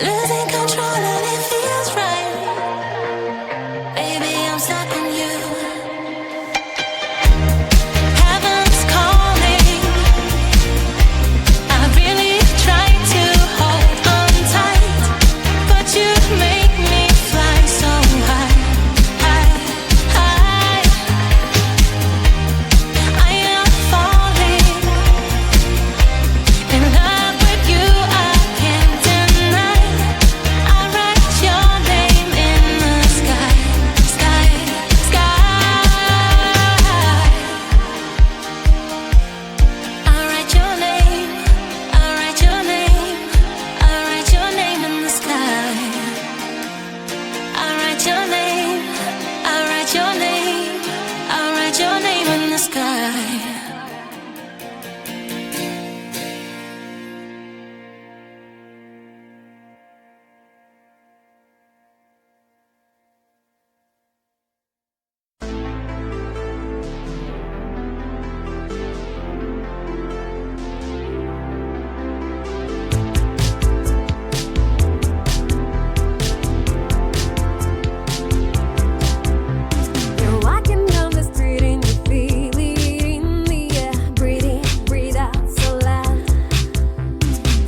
losing control and it feels right. Baby, I'm stuck on you. Heaven's calling. I really try to hold on tight, but you make me fly so high, high, high. I am falling in love with you. I can't deny. I write your name in the sky, sky, sky. I write your name. I write your name. I write your name in the sky. I write your name. I write your name. I write your name in the sky. You're walking down the street and you feel it in the air. Breathe in, breathe out so loud.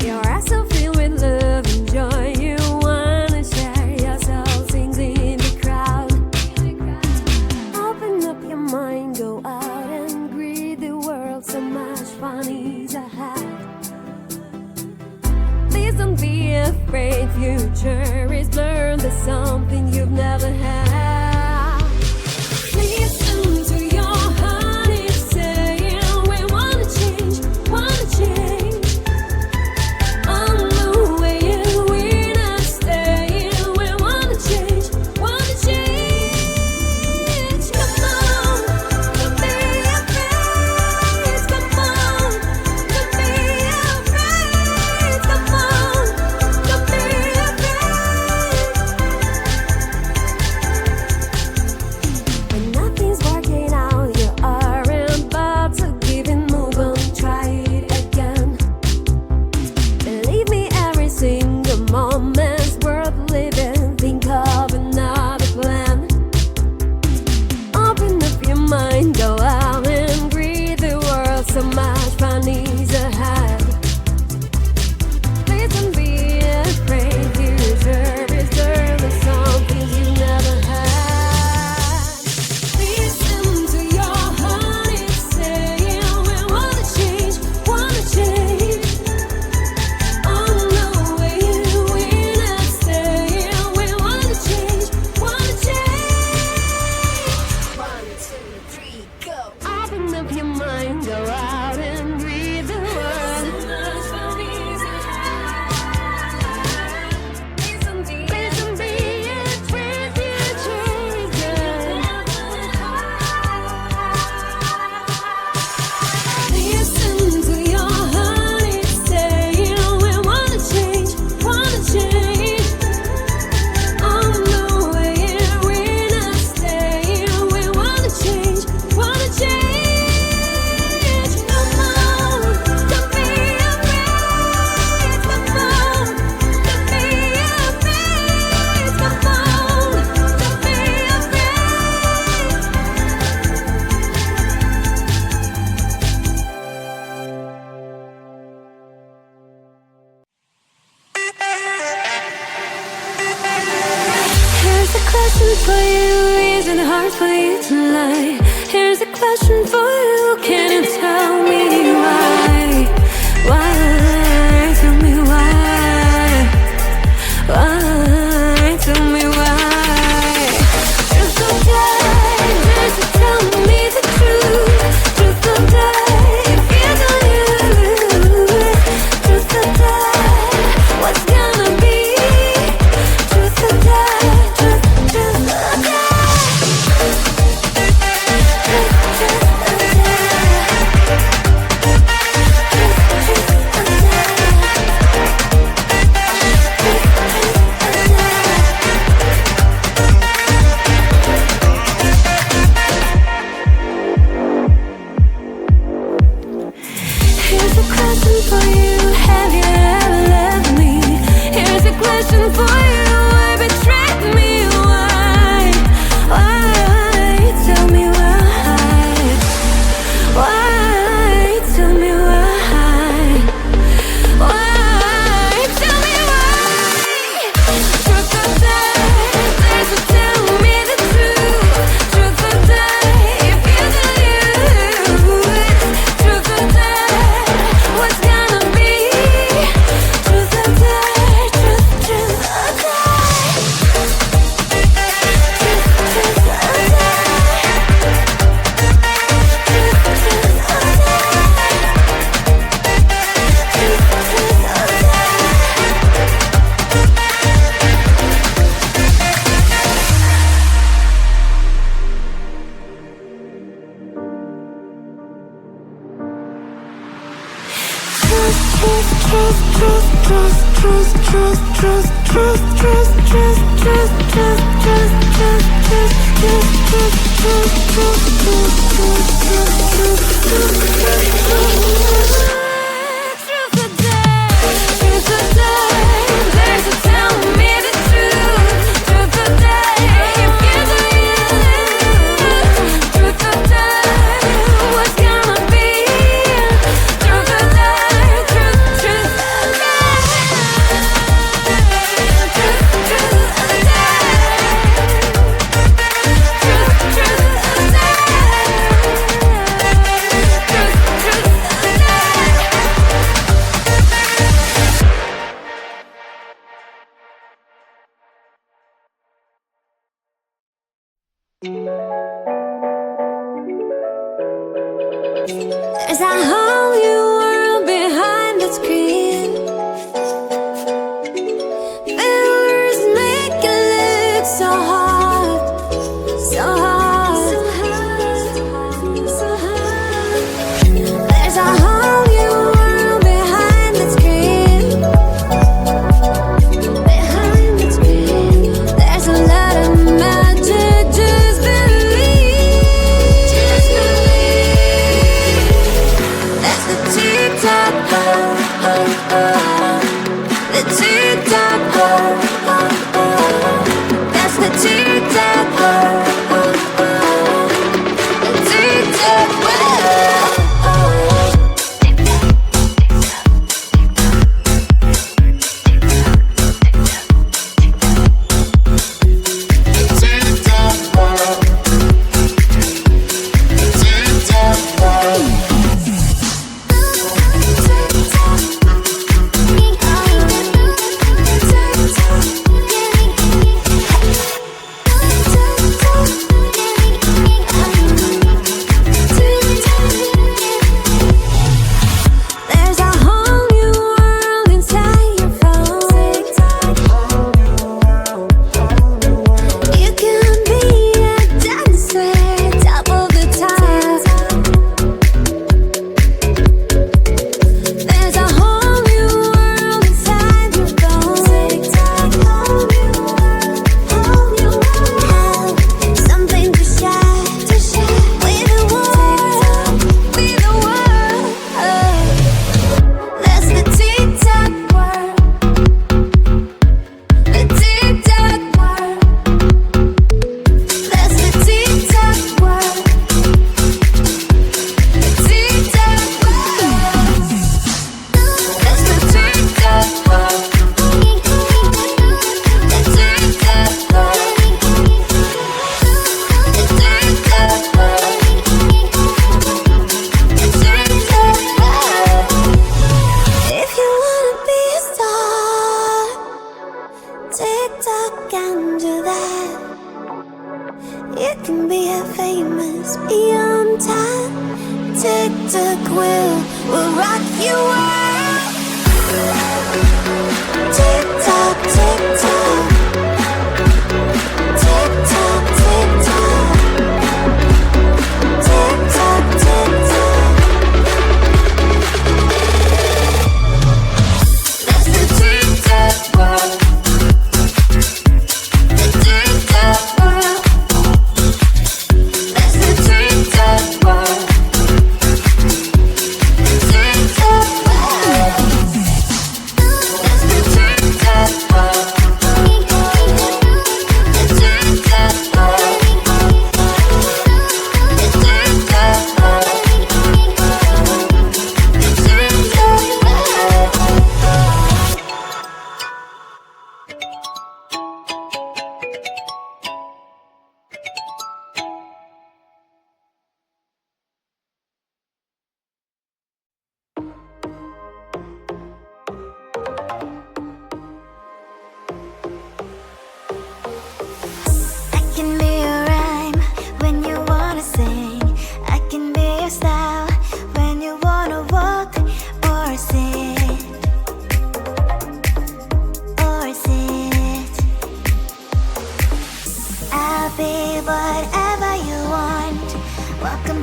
Your eyes so filled with love and joy. You wanna share your soul, sings in the crowd. Open up your mind, go out and greet the world. So much fun is ahead. Please don't be afraid, future is blurred. There's something you've never had. Listen to your heart, it's saying we wanna change, wanna change. On the way and we're not staying. We wanna change, wanna change. Come on, don't be afraid. Come on, don't be afraid. Come on, don't be afraid. When nothing's working out, you are about to give and move on. Try it again. Believe me, every single moment's worth living. Think of another plan. Open up your mind, go out and greet the world. So much fun is ahead. Please don't be afraid, future is there. There's something you never had. Listen to your heart, it's saying we wanna change, wanna change. On the way and we're not staying. We wanna change, wanna change. 1, 2, 3, go. Open up your mind, go out and breathe the world. Please don't be afraid, future is there. Listen to your heart, it's saying we wanna change, wanna change. On the way and we're not staying. We wanna change, wanna change. Come on, don't be afraid. Come on, don't be afraid. Come on, don't be Here's a question for you. Is it hard for you to lie? Here's a question for you. Can you tell me why? Why? Tell me why? Why? Tell me why? Truth or dare? Just tell me the truth. Truth or dare? If you don't lose. Truth or dare? What's gonna be? Truth or dare? Truth or dare? Truth or dare? solution for you. Why betray me? Why? Tell me why? Why? Tell me why? Why? Tell me why? Truth or dare, there's no telling me the truth. Truth or dare, if you don't lose. Truth or dare, what's gonna be? Truth or dare, truth or dare. Truth or there's a whole new world behind the screen. Fillers make it look so hard, so hard, so hard. There's a whole new world behind the screen. Behind the screen, there's a lot of magic. Just believe. That's the TikTok world. The TikTok world. That's the TikTok world. The TikTok world. There's a whole new world inside your phone. You can be a dancer, top of the top. There's a whole new world inside your phone. Whole new world, something to share with the world, with the world. That's the TikTok world. The TikTok world. That's the TikTok world. The TikTok world. That's the TikTok world. The TikTok world. The TikTok world. The TikTok world. If you wanna be a star, TikTok can do that. You can be a famous, be on time. TikTok will rock your world. TikTok, TikTok. TikTok, TikTok. TikTok, TikTok. That's the TikTok world. The TikTok world. That's the TikTok world. The TikTok world. That's the TikTok world.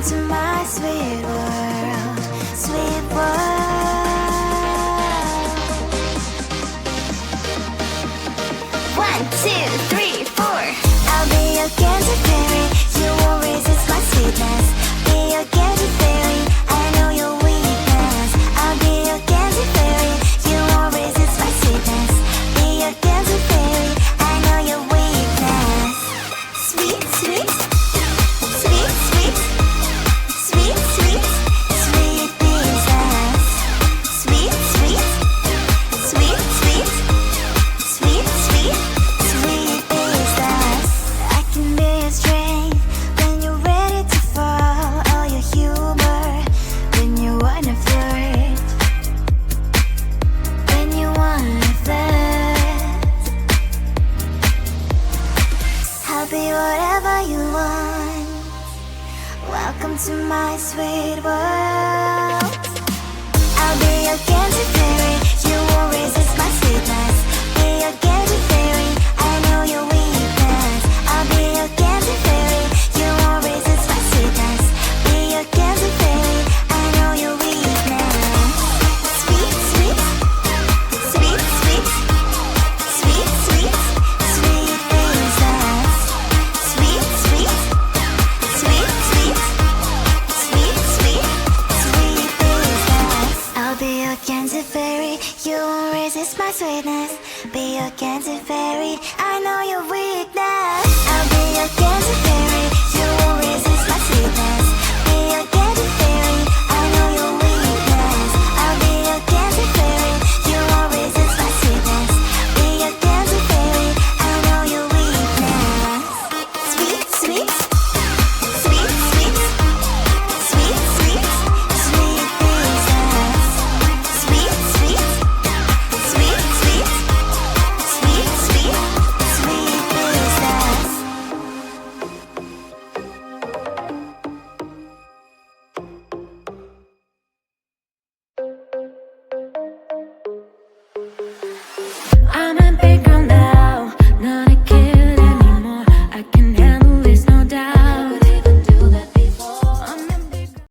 Welcome to my sweet world, sweet world. 1, 2, 3, 4. I'll be your candy fairy. You won't resist my sweetness. Be your candy fairy. I know your weakness. I'll be your candy fairy. You won't resist my sweetness. Be your candy fairy. I know your weakness. Sweet, sweet, sweet, sweet, sweet, sweet, sweet princess. Sweet, sweet, sweet, sweet, sweet, sweet, sweet princess. I can be your strength when you're ready to fall. All your humor when you wanna flirt. When you wanna flirt. I'll be whatever you want. Welcome to my sweet world. I'll be your candy fairy. You won't resist my sweetness. Be your candy fairy. I know your weakness. I'll be your candy fairy. You won't resist my sweetness. Be your candy fairy. I know your weakness. Sweet, sweet, sweet, sweet, sweet, sweet, sweet princess. Sweet, sweet, sweet, sweet, sweet, sweet, sweet princess. I'll be your candy fairy. You won't resist my sweetness. Be your candy fairy. I know your weakness. I'll be your candy fairy.